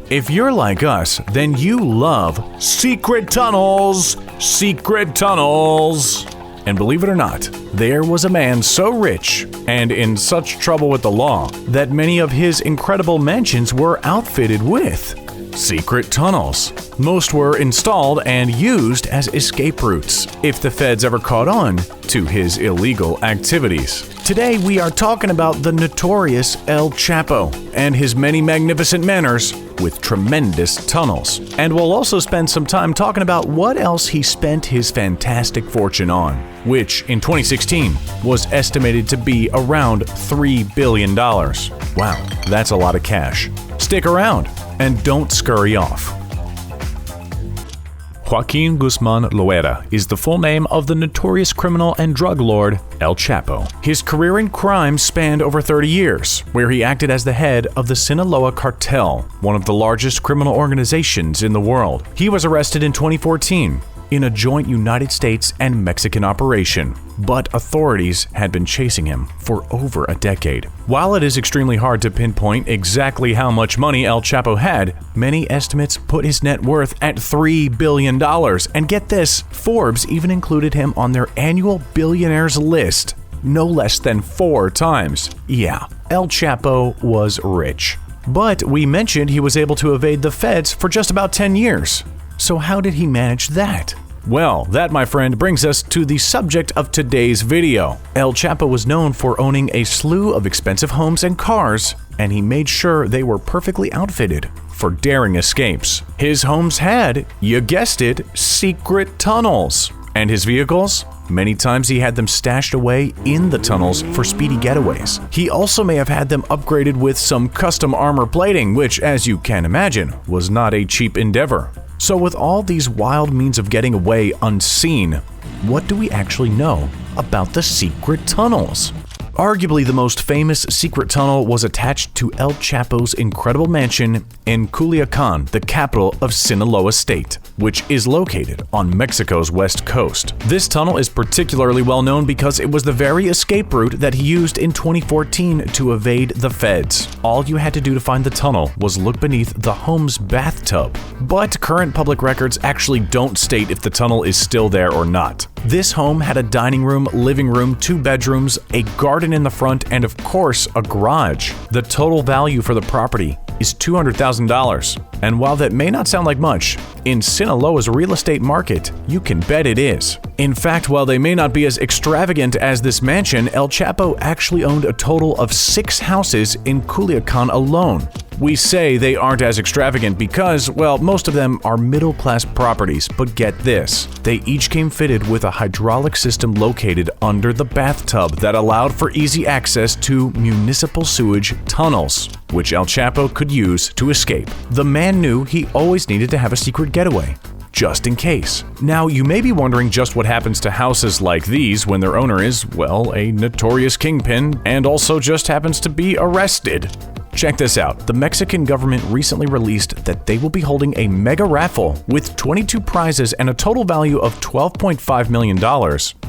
If you're like us, then you love secret tunnels. Secret tunnels. And believe it or not, there was a man so rich and in such trouble with the law that many of his incredible mansions were outfitted with secret tunnels. Most were installed and used as escape routes if the feds ever caught on to his illegal activities. Today we are talking about the notorious El Chapo and his many magnificent manors with tremendous tunnels. And we'll also spend some time talking about what else he spent his fantastic fortune on, which in 2016 was estimated to be around $3 billion. Wow, that's a lot of cash. Stick around and don't scurry off. Joaquin Guzman Loera is the full name of the notorious criminal and drug lord El Chapo. His career in crime spanned over 30 years, where he acted as the head of the Sinaloa Cartel, one of the largest criminal organizations in the world. He was arrested in 2014 in a joint United States and Mexican operation, but authorities had been chasing him for over a decade. While it is extremely hard to pinpoint exactly how much money El Chapo had, many estimates put his net worth at $3 billion. And get this, Forbes even included him on their annual billionaires list, no less than 4 times. Yeah, El Chapo was rich. But we mentioned he was able to evade the feds for just about 10 years. So how did he manage that? Well, that, my friend, brings us to the subject of today's video. El Chapo was known for owning a slew of expensive homes and cars, and he made sure they were perfectly outfitted for daring escapes. His homes had, you guessed it, secret tunnels. And his vehicles? Many times he had them stashed away in the tunnels for speedy getaways. He also may have had them upgraded with some custom armor plating, which, as you can imagine, was not a cheap endeavor. So with all these wild means of getting away unseen, what do we actually know about the secret tunnels? Arguably the most famous secret tunnel was attached to El Chapo's incredible mansion in Culiacan, the capital of Sinaloa State, which is located on Mexico's west coast. This tunnel is particularly well known because it was the very escape route that he used in 2014 to evade the feds. All you had to do to find the tunnel was look beneath the home's bathtub. But current public records actually don't state if the tunnel is still there or not. This home had a dining room, living room, 2 bedrooms, a garden in the front, and of course, a garage. The total value for the property is $200,000. And while that may not sound like much, in Sinaloa's real estate market, you can bet it is. In fact, while they may not be as extravagant as this mansion, El Chapo actually owned a total of 6 houses in Culiacan alone. We say they aren't as extravagant because, well, most of them are middle-class properties, but get this. They each came fitted with a hydraulic system located under the bathtub that allowed for easy access to municipal sewage tunnels, which El Chapo could use to escape. The man knew he always needed to have a secret getaway, just in case. Now, you may be wondering just what happens to houses like these when their owner is, well, a notorious kingpin and also just happens to be arrested. Check this out. The Mexican government recently released that they will be holding a mega raffle with 22 prizes and a total value of $12.5 million.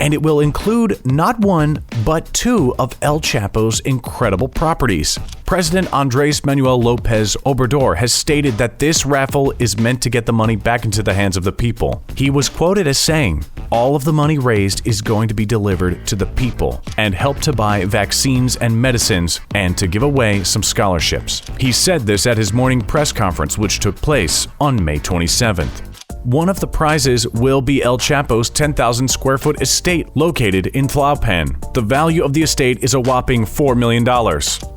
And it will include not 1, but 2 of El Chapo's incredible properties. President Andrés Manuel López Obrador has stated that this raffle is meant to get the money back into the hands of the people. He was quoted as saying, "All of the money raised is going to be delivered to the people and help to buy vaccines and medicines and to give away some scholarships." He said this at his morning press conference, which took place on May 27th. One of the prizes will be El Chapo's 10,000 square foot estate located in Tlalpan. The value of the estate is a whopping $4 million.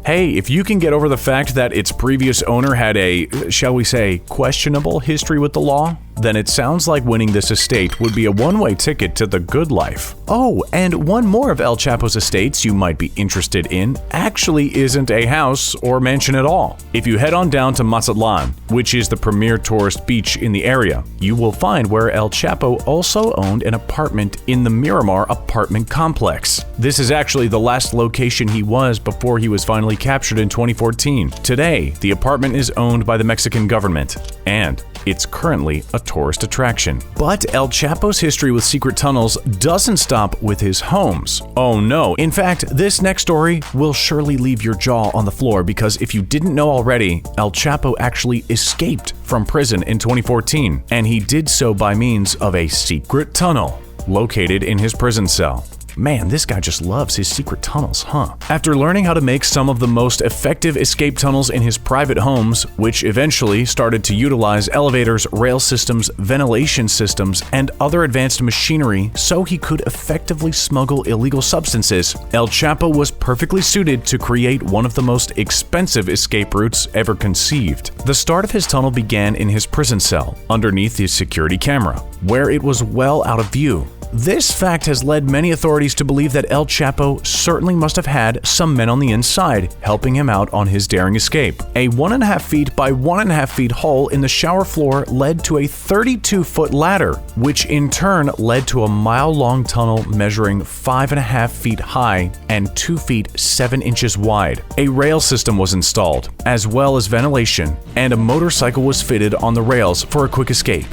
Hey, if you can get over the fact that its previous owner had a, shall we say, questionable history with the law, then it sounds like winning this estate would be a one-way ticket to the good life. Oh, and one more of El Chapo's estates you might be interested in actually isn't a house or mansion at all. If you head on down to Mazatlan, which is the premier tourist beach in the area, you will find where El Chapo also owned an apartment in the Miramar apartment complex. This is actually the last location he was before he was finally captured in 2014. Today, the apartment is owned by the Mexican government, and It's currently a tourist attraction. But El Chapo's history with secret tunnels doesn't stop with his homes. Oh no, in fact, this next story will surely leave your jaw on the floor because if you didn't know already, El Chapo actually escaped from prison in 2014, and he did so by means of a secret tunnel located in his prison cell. Man, this guy just loves his secret tunnels, huh? After learning how to make some of the most effective escape tunnels in his private homes, which eventually started to utilize elevators, rail systems, ventilation systems, and other advanced machinery so he could effectively smuggle illegal substances, El Chapo was perfectly suited to create one of the most expensive escape routes ever conceived. The start of his tunnel began in his prison cell, underneath his security camera, where it was well out of view. This fact has led many authorities to believe that El Chapo certainly must have had some men on the inside helping him out on his daring escape. A 1.5 feet by 1.5 feet hole in the shower floor led to a 32-foot ladder, which in turn led to a mile-long tunnel measuring 5.5 feet high and 2 feet 7 inches wide. A rail system was installed, as well as ventilation, and a motorcycle was fitted on the rails for a quick escape.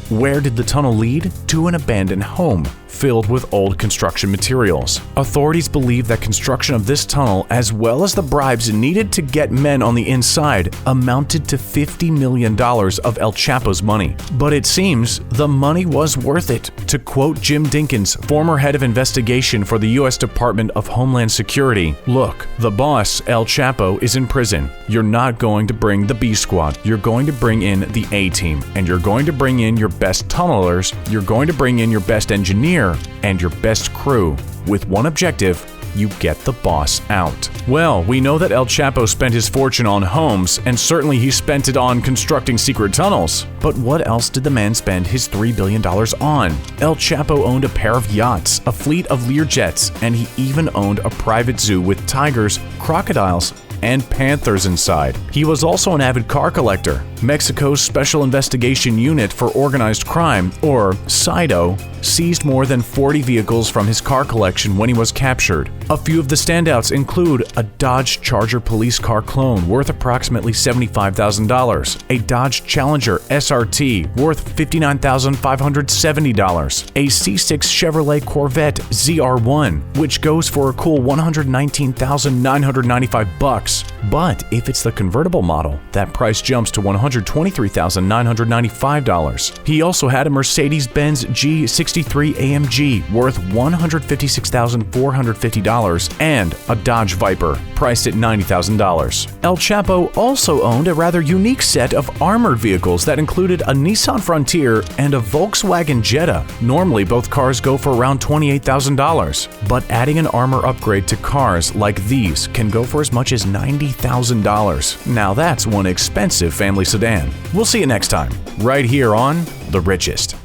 Where did the tunnel lead? To an abandoned home filled with old construction materials. Authorities believe that construction of this tunnel, as well as the bribes needed to get men on the inside, amounted to $50 million of El Chapo's money. But it seems the money was worth it. To quote Jim Dinkins, former head of investigation for the U.S. Department of Homeland Security, "Look, the boss, El Chapo, is in prison. You're not going to bring the B squad. You're going to bring in the A team, and you're going to bring in your best tunnelers. You're going to bring in your best engineer and your best crew, with one objective: you get the boss out." Well, we know that El Chapo spent his fortune on homes, and certainly he spent it on constructing secret tunnels. But what else did the man spend his $3 billion on? El Chapo owned a pair of yachts, a fleet of Learjets, and he even owned a private zoo with tigers, crocodiles, and panthers inside. He was also an avid car collector. Mexico's Special Investigation Unit for Organized Crime, or SIDO, seized more than 40 vehicles from his car collection when he was captured. A few of the standouts include a Dodge Charger police car clone worth approximately $75,000, a Dodge Challenger SRT worth $59,570, a C6 Chevrolet Corvette ZR1, which goes for a cool $119,995. But if it's the convertible model, that price jumps to $123,995. He also had a Mercedes-Benz G63 AMG worth $156,450 and a Dodge Viper priced at $90,000. El Chapo also owned a rather unique set of armored vehicles that included a Nissan Frontier and a Volkswagen Jetta. Normally, both cars go for around $28,000, but adding an armor upgrade to cars like these can go for as much as $90,000. Now that's one expensive family sedan. We'll see you next time, right here on The Richest.